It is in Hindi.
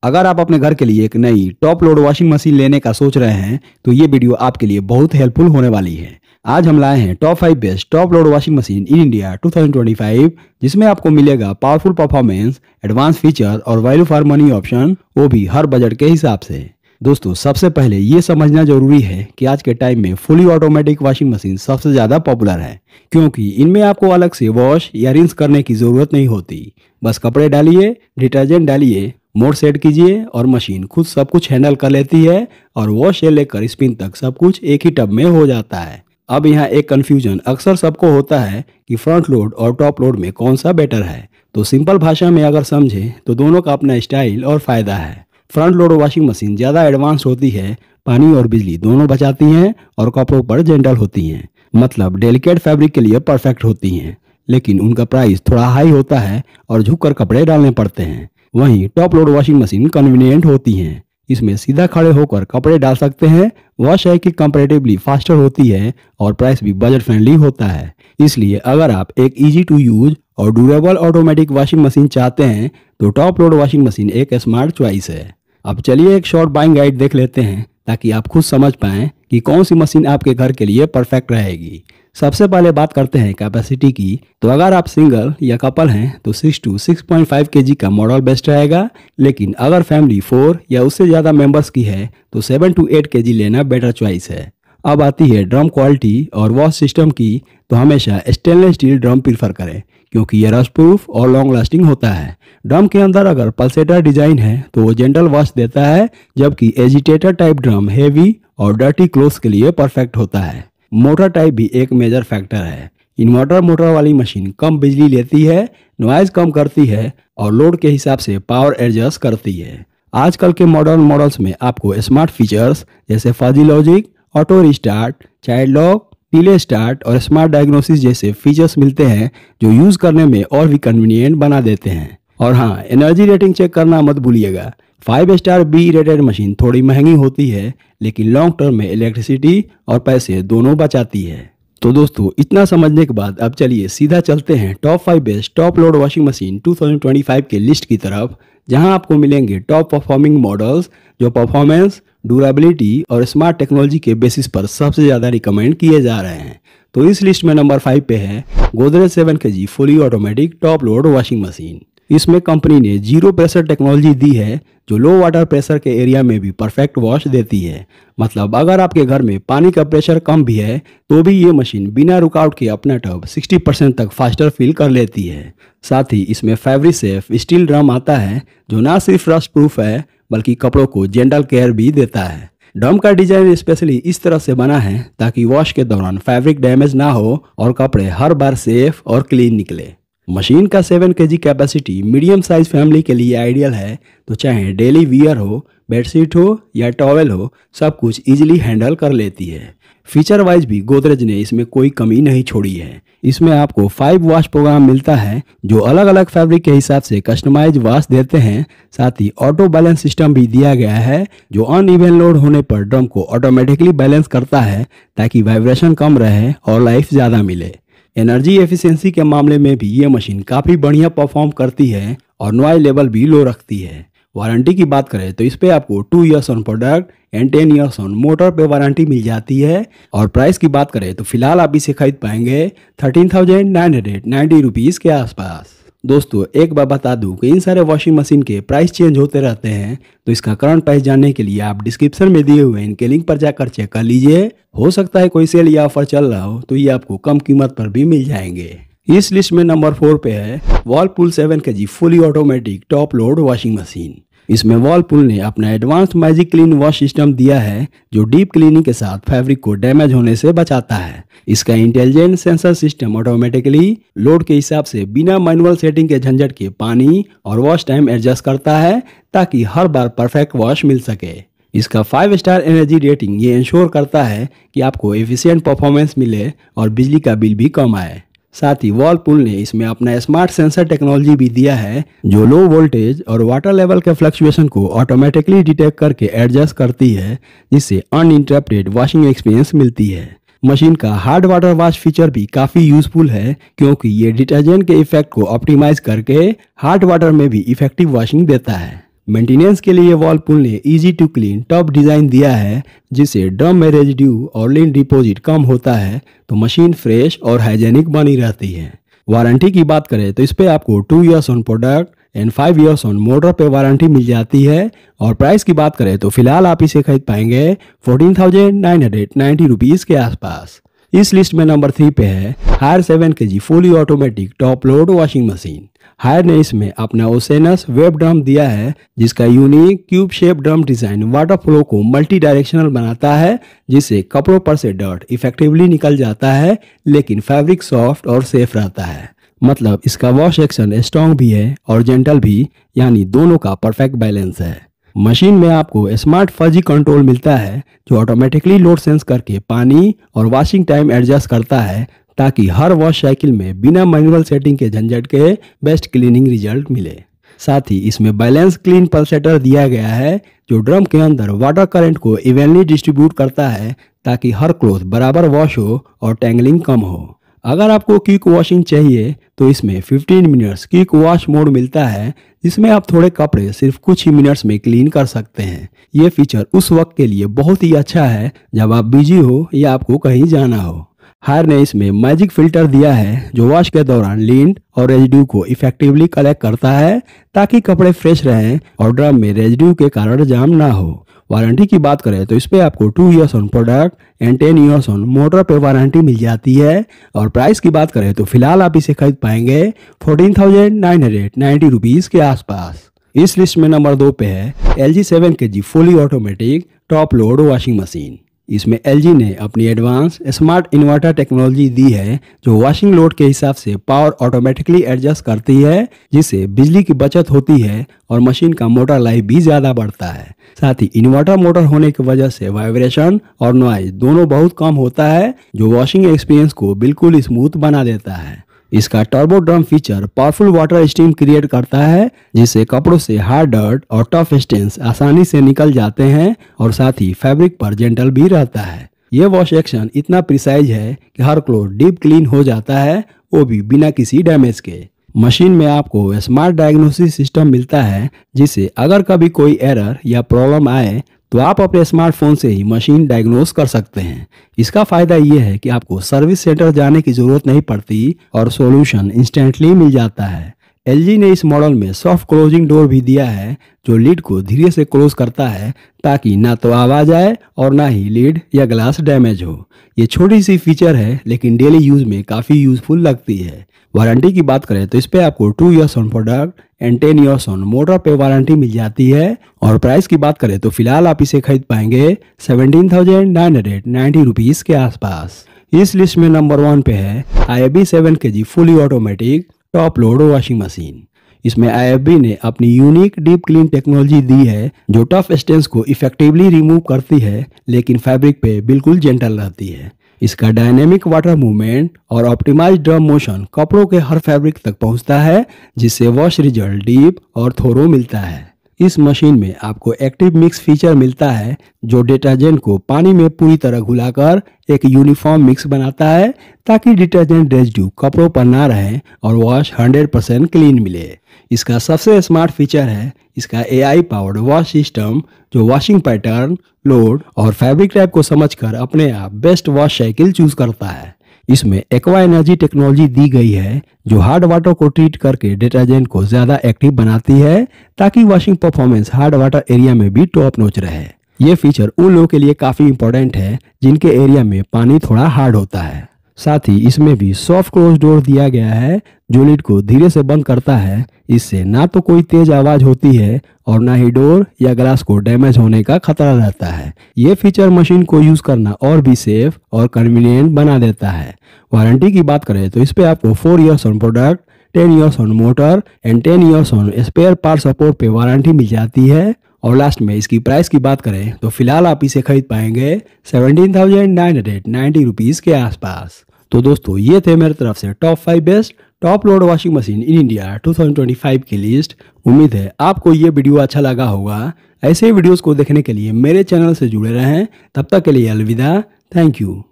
अगर आप अपने घर के लिए एक नई टॉप लोड वॉशिंग मशीन लेने का सोच रहे हैं तो ये वीडियो आपके लिए बहुत हेल्पफुल होने वाली है। आज हम लाए हैं top 5 best top load washing machine in India 2025, जिसमें आपको मिलेगा पावरफुल परफॉर्मेंस, एडवांस फीचर और वैल्यू फॉर मनी ऑप्शन, वो भी हर बजट के हिसाब से। दोस्तों, सबसे पहले ये समझना जरूरी है कि आज के टाइम में फुली ऑटोमेटिक वॉशिंग मशीन सबसे ज्यादा पॉपुलर है, क्योंकि इनमें आपको अलग से वॉश या रिंस करने की जरूरत नहीं होती। बस कपड़े डालिए, डिटर्जेंट डालिए, मोड सेट कीजिए और मशीन खुद सब कुछ हैंडल कर लेती है और वॉश से लेकर स्पिन तक सब कुछ एक ही टब में हो जाता है। अब यहाँ एक कंफ्यूजन अक्सर सबको होता है कि फ्रंट लोड और टॉप लोड में कौन सा बेटर है। तो सिंपल भाषा में अगर समझे तो दोनों का अपना स्टाइल और फायदा है। फ्रंट लोड वॉशिंग मशीन ज़्यादा एडवांस होती है, पानी और बिजली दोनों बचाती हैं और कपड़ों पर जेंटल होती हैं, मतलब डेलिकेट फैब्रिक के लिए परफेक्ट होती हैं। लेकिन उनका प्राइस थोड़ा हाई होता है और झुककर कपड़े डालने पड़ते हैं। वहीं top load washing machine convenient होती हैं, इसमें सीधा खड़े होकर कपड़े डाल सकते हैं। वॉश है कि कंपैरेटिवली फास्टर होती है और प्राइस भी बजट फ्रेंडली होता है। इसलिए अगर आप एक इजी टू यूज और ड्यूरेबल ऑटोमेटिक वॉशिंग मशीन चाहते हैं तो टॉप लोड वॉशिंग मशीन एक स्मार्ट चॉइस है। अब चलिए एक शॉर्ट बाइंग गाइड देख लेते हैं ताकि आप खुद समझ पाएं कि कौन सी मशीन आपके घर के लिए परफेक्ट रहेगी। सबसे पहले बात करते हैं कैपेसिटी की। तो अगर आप सिंगल या कपल हैं तो 6 to 6.5 kg का मॉडल बेस्ट रहेगा, लेकिन अगर फैमिली 4 या उससे ज़्यादा मेंबर्स की है तो 7 to 8 kg लेना बेटर चॉइस है। अब आती है ड्रम क्वालिटी और वॉश सिस्टम की। तो हमेशा स्टेनलेस स्टील ड्रम प्रीफर करें, क्योंकि ये रस्ट प्रूफ और लॉन्ग लास्टिंग होता है। ड्रम के अंदर अगर पल्सेटर डिजाइन है तो वो जेंटल वॉश देता है, जबकि एजिटेटर टाइप ड्रम हेवी और डर्टी क्लोथ्स के लिए परफेक्ट होता है। मोटर टाइप भी एक मेजर फैक्टर है। इन्वर्टर मोटर वाली मशीन कम बिजली लेती है, नॉइज कम करती है और लोड के हिसाब से पावर एडजस्ट करती है। आजकल के मॉडर्न मॉडल्स में आपको स्मार्ट फीचर्स जैसे fuzzy logic, auto restart, child lock, delay start और स्मार्ट डायग्नोसिस जैसे फीचर्स मिलते हैं, जो यूज करने में और भी कन्वीनियंट बना देते हैं। और हाँ, एनर्जी रेटिंग चेक करना मत भूलिएगा। 5 स्टार बी रेटेड मशीन थोड़ी महंगी होती है, लेकिन लॉन्ग टर्म में इलेक्ट्रिसिटी और पैसे दोनों बचाती है। तो दोस्तों, इतना समझने के बाद अब चलिए सीधा चलते हैं top 5 best top load washing machine 2025 के लिस्ट की तरफ, जहां आपको मिलेंगे टॉप परफॉर्मिंग मॉडल्स जो परफॉर्मेंस, ड्यूरेबिलिटी और स्मार्ट टेक्नोलॉजी के बेसिस पर सबसे ज़्यादा रिकमेंड किए जा रहे हैं। तो इस लिस्ट में नंबर 5 पे है Godrej 7 kg fully automatic top load washing machine. इसमें कंपनी ने जीरो प्रेशर टेक्नोलॉजी दी है, जो लो वाटर प्रेशर के एरिया में भी परफेक्ट वॉश देती है। मतलब अगर आपके घर में पानी का प्रेशर कम भी है तो भी ये मशीन बिना रुकावट के अपना टब 60% तक फास्टर फिल कर लेती है। साथ ही इसमें फैब्रिक सेफ स्टील ड्रम आता है, जो ना सिर्फ रस्ट प्रूफ है बल्कि कपड़ों को जेंटल केयर भी देता है। ड्रम का डिजाइन स्पेशली इस तरह से बना है ताकि वॉश के दौरान फैब्रिक डैमेज ना हो और कपड़े हर बार सेफ और क्लीन निकले। मशीन का 7 kg capacity medium size family के लिए आइडियल है। तो चाहे डेली वियर हो, बेडशीट हो या टॉवेल हो, सब कुछ इजीली हैंडल कर लेती है। फीचर वाइज भी गोदरेज ने इसमें कोई कमी नहीं छोड़ी है। इसमें आपको 5 वॉश प्रोग्राम मिलता है, जो अलग अलग फैब्रिक के हिसाब से कस्टमाइज वॉश देते हैं। साथ ही ऑटो बैलेंस सिस्टम भी दिया गया है, जो अनइवन लोड होने पर ड्रम को ऑटोमेटिकली बैलेंस करता है, ताकि वाइब्रेशन कम रहे और लाइफ ज़्यादा मिले। एनर्जी एफिशिएंसी के मामले में भी ये मशीन काफ़ी बढ़िया परफॉर्म करती है और नॉइज लेवल भी लो रखती है। वारंटी की बात करें तो इस पे आपको 2 years on product and 10 years on motor पे वारंटी मिल जाती है। और प्राइस की बात करें तो फिलहाल आप इसे खरीद पाएंगे 13,990 रुपीज़ के आसपास। दोस्तों, एक बार बता दूं कि इन सारे वॉशिंग मशीन के प्राइस चेंज होते रहते हैं, तो इसका करंट प्राइस जानने के लिए आप डिस्क्रिप्शन में दिए हुए इनके लिंक पर जाकर चेक कर लीजिए। हो सकता है कोई सेल या ऑफर चल रहा हो तो ये आपको कम कीमत पर भी मिल जाएंगे। इस लिस्ट में नंबर 4 पे है Whirlpool 7 kg fully automatic top load washing machine. इसमें वर्लपूल ने अपना advance magic clean wash system दिया है, जो डीप क्लीनिंग के साथ फैब्रिक को डैमेज होने से बचाता है। इसका intelligent sensor system automatically load के हिसाब से बिना मैनुअल सेटिंग के झंझट के पानी और वॉश टाइम एडजस्ट करता है, ताकि हर बार परफेक्ट वॉश मिल सके। इसका 5 स्टार एनर्जी रेटिंग ये इंश्योर करता है कि आपको एफिशिएंट परफॉर्मेंस मिले और बिजली का बिल भी कम आए। साथ ही वर्लपूल ने इसमें अपना स्मार्ट सेंसर टेक्नोलॉजी भी दिया है, जो लो वोल्टेज और वाटर लेवल के फ्लक्चुएशन को ऑटोमेटिकली डिटेक्ट करके एडजस्ट करती है, जिससे अनइंटरप्टेड वॉशिंग एक्सपीरियंस मिलती है। मशीन का हार्ड वाटर वॉश फीचर भी काफी यूजफुल है, क्योंकि ये डिटर्जेंट के इफेक्ट को ऑप्टिमाइज करके हार्ड वाटर में भी इफेक्टिव वॉशिंग देता है। मेंटेनेंस के लिए वर्लपूल ने easy to clean top design दिया है, जिससे ड्रम में रेजिड्यू और लिन डिपॉजिट कम होता है तो मशीन फ्रेश और हाइजेनिक बनी रहती है। वारंटी की बात करें तो इस पर आपको 2 years on product and 5 years on motor पे वारंटी मिल जाती है। और प्राइस की बात करें तो फिलहाल आप इसे खरीद पाएंगे 14,990 रुपीज़ के आसपास। इस लिस्ट में नंबर 3 पे है Haier 7 kg fully automatic top load washing machine. Haier ने इसमें अपना ओसेनस वेब ड्रम दिया है, जिसका unique cube shape drum design water flow को मल्टी डायरेक्शनल बनाता है, जिससे कपड़ों पर से डर्ट इफेक्टिवली निकल जाता है, लेकिन फैब्रिक सॉफ्ट और सेफ रहता है। मतलब इसका वॉश एक्शन स्ट्रॉन्ग भी है और जेंटल भी, यानी दोनों का परफेक्ट बैलेंस है। मशीन में आपको स्मार्ट फजी कंट्रोल मिलता है, जो ऑटोमेटिकली लोड सेंस करके पानी और वॉशिंग टाइम एडजस्ट करता है, ताकि हर वॉश साइकिल में बिना मैनुअल सेटिंग के झंझट के बेस्ट क्लीनिंग रिजल्ट मिले। साथ ही इसमें बैलेंस क्लीन पल्सेटर दिया गया है, जो ड्रम के अंदर वाटर करंट को इवनली डिस्ट्रीब्यूट करता है, ताकि हर क्लॉथ बराबर वॉश हो और टैंगलिंग कम हो। अगर आपको क्विक वॉशिंग चाहिए तो इसमें 15 मिनट्स क्विक वॉश मोड मिलता है, जिसमें आप थोड़े कपड़े सिर्फ कुछ ही मिनट्स में क्लीन कर सकते हैं। ये फीचर उस वक्त के लिए बहुत ही अच्छा है जब आप बिजी हो या आपको कहीं जाना हो। हायर ने इसमें मैजिक फिल्टर दिया है, जो वॉश के दौरान लिंट और रेजिड्यू को इफेक्टिवली कलेक्ट करता है, ताकि कपड़े फ्रेश रहें और ड्रम में रेजिड्यू के कारण जाम ना हो। वारंटी की बात करें तो इस पे आपको 2 years on product and 10 years on motor पे वारंटी मिल जाती है। और प्राइस की बात करें तो फिलहाल आप इसे खरीद पाएंगे 14,990 रुपीज़ के आसपास। इस लिस्ट में नंबर 2 पे है LG 7 kg fully automatic top load washing machine. इसमें LG ने अपनी एडवांस स्मार्ट इन्वर्टर टेक्नोलॉजी दी है, जो वॉशिंग लोड के हिसाब से पावर ऑटोमेटिकली एडजस्ट करती है, जिससे बिजली की बचत होती है और मशीन का मोटर लाइफ भी ज़्यादा बढ़ता है। साथ ही इन्वर्टर मोटर होने की वजह से वाइब्रेशन और नॉइज दोनों बहुत कम होता है, जो वॉशिंग एक्सपीरियंस को बिल्कुल स्मूथ बना देता है। इसका turbo drum feature powerful water steam create करता है, जिससे कपड़ों से हार्ड डर्ट और टफ स्टेन्स आसानी से निकल जाते हैं और साथ ही फैब्रिक पर जेंटल भी रहता है। ये वॉश एक्शन इतना प्रिसाइज है कि हर क्लॉथ डीप क्लीन हो जाता है, वो भी बिना किसी डैमेज के। मशीन में आपको स्मार्ट डायग्नोसिस सिस्टम मिलता है, जिससे अगर कभी कोई एरर या प्रॉब्लम आए तो आप अपने स्मार्टफोन से ही मशीन डायग्नोस कर सकते हैं। इसका फायदा ये है कि आपको सर्विस सेंटर जाने की जरूरत नहीं पड़ती और सॉल्यूशन इंस्टेंटली मिल जाता है। LG ने इस मॉडल में सॉफ्ट क्लोजिंग डोर भी दिया है, जो लीड को धीरे से क्लोज करता है, ताकि ना तो आवाज आए और ना ही लीड या ग्लास डैमेज हो। ये छोटी सी फीचर है, लेकिन डेली यूज में काफी यूजफुल लगती है। वारंटी की बात करें तो इस पे आपको 2 years on product and 10 years on motor पे वारंटी मिल जाती है। और प्राइस की बात करें तो फिलहाल आप इसे खरीद पाएंगे 17,990 रुपीज़ के आसपास। इस लिस्ट में नंबर 1 पे है IFB 7 kg fully automatic top load washing machine. इसमें IFB ने अपनी यूनिक डीप क्लीन टेक्नोलॉजी दी है, जो टफ स्टेन्स को इफेक्टिवली रिमूव करती है, लेकिन फैब्रिक पे बिल्कुल जेंटल रहती है। इसका डायनेमिक वाटर मूवमेंट और ऑप्टिमाइज्ड ड्रम मोशन कपड़ों के हर फैब्रिक तक पहुंचता है, जिससे वॉश रिजल्ट डीप और थोरो मिलता है। इस मशीन में आपको एक्टिव मिक्स फीचर मिलता है, जो डिटर्जेंट को पानी में पूरी तरह घुलाकर एक यूनिफॉर्म मिक्स बनाता है, ताकि डिटर्जेंट रेजिड्यू कपड़ों पर ना रहे और वॉश 100% क्लीन मिले। इसका सबसे स्मार्ट फीचर है इसका AI पावर्ड वॉश सिस्टम, जो वॉशिंग पैटर्न, लोड और फैब्रिक टाइप को समझकर अपने आप बेस्ट वॉश साइकिल चूज करता है। इसमें एक्वा एनर्जी टेक्नोलॉजी दी गई है, जो हार्ड वाटर को ट्रीट करके डिटर्जेंट को ज्यादा एक्टिव बनाती है, ताकि washing performance hard water area में भी टॉप नॉच रहे। ये फीचर उन लोगों के लिए काफी इंपॉर्टेंट है जिनके एरिया में पानी थोड़ा हार्ड होता है। साथ ही इसमें भी सॉफ्ट क्लोज डोर दिया गया है, जो लिड को धीरे से बंद करता है। इससे ना तो कोई तेज आवाज होती है और ना ही डोर या ग्लास को डैमेज होने का खतरा रहता है। ये फीचर मशीन को यूज करना और भी सेफ और कन्वीनियंट बना देता है। वारंटी की बात करें तो इस पे आपको 4 years on product, 10 years on motor and 10 years on spare part support पे वारंटी मिल जाती है। और लास्ट में इसकी प्राइस की बात करें तो फिलहाल आप इसे खरीद पाएंगे 17,990 रुपीज़ के आसपास। तो दोस्तों ये थे मेरी तरफ से top 5 best top load washing machine in India 2025 की लिस्ट। उम्मीद है आपको ये वीडियो अच्छा लगा होगा। ऐसे वीडियोस को देखने के लिए मेरे चैनल से जुड़े रहें। तब तक के लिए अलविदा। Thank you.